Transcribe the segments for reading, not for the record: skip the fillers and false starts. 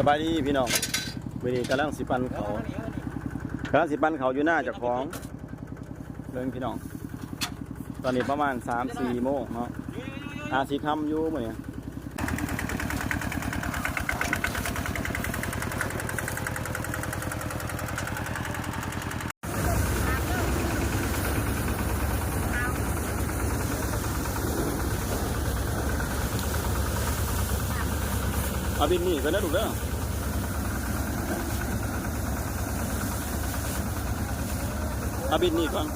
บายดีพี่น้องวันนี้กำลังสิปันเขาอยู่หน้าเจ้าของเรื่องพี่น้องตอนนี้ประมาณ 3-4 โมงเนาะสีค่ำอยู่เหมือนเอาบินนี่ก็ได้ถูกเด้อเอาบินนี่ก่อน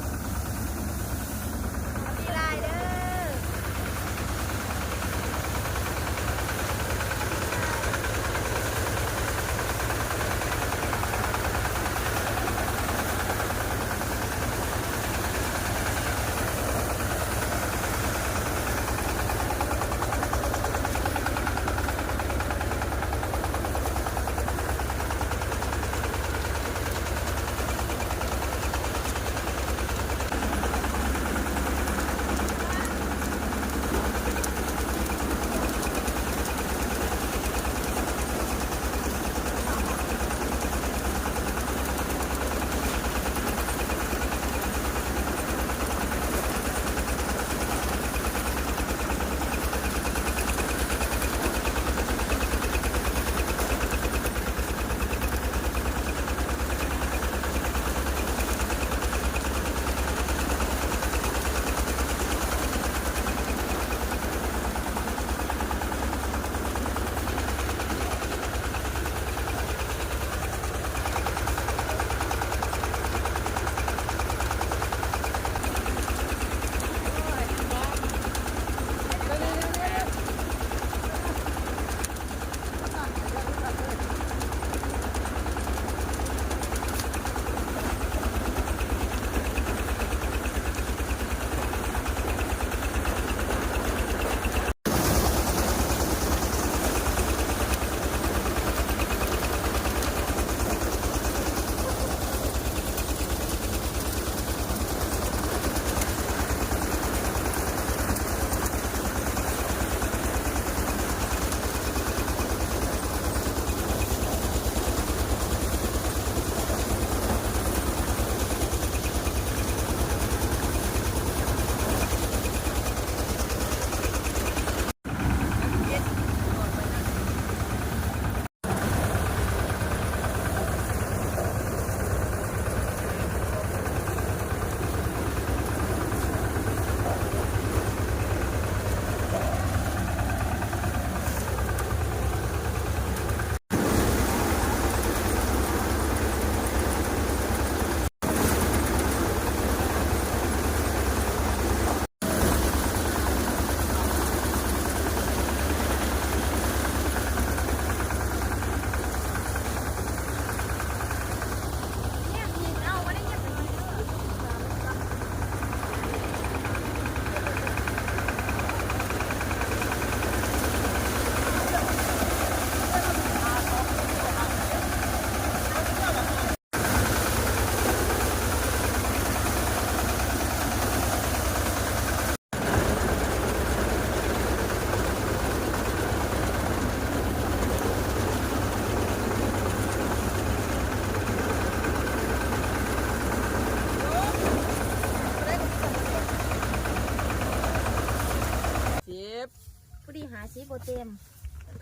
ผู้ดีหาซีโบเต็ม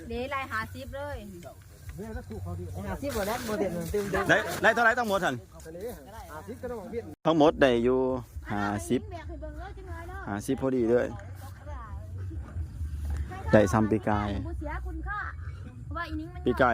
เดี๋ยวไล่หาซีเลยหาซีโบได้โบเต็มเต็มได้เท่าไรทั้งหมดท่านทั้งหมดได้อยู่50พอดีเลยได้ซ้ำปีกาย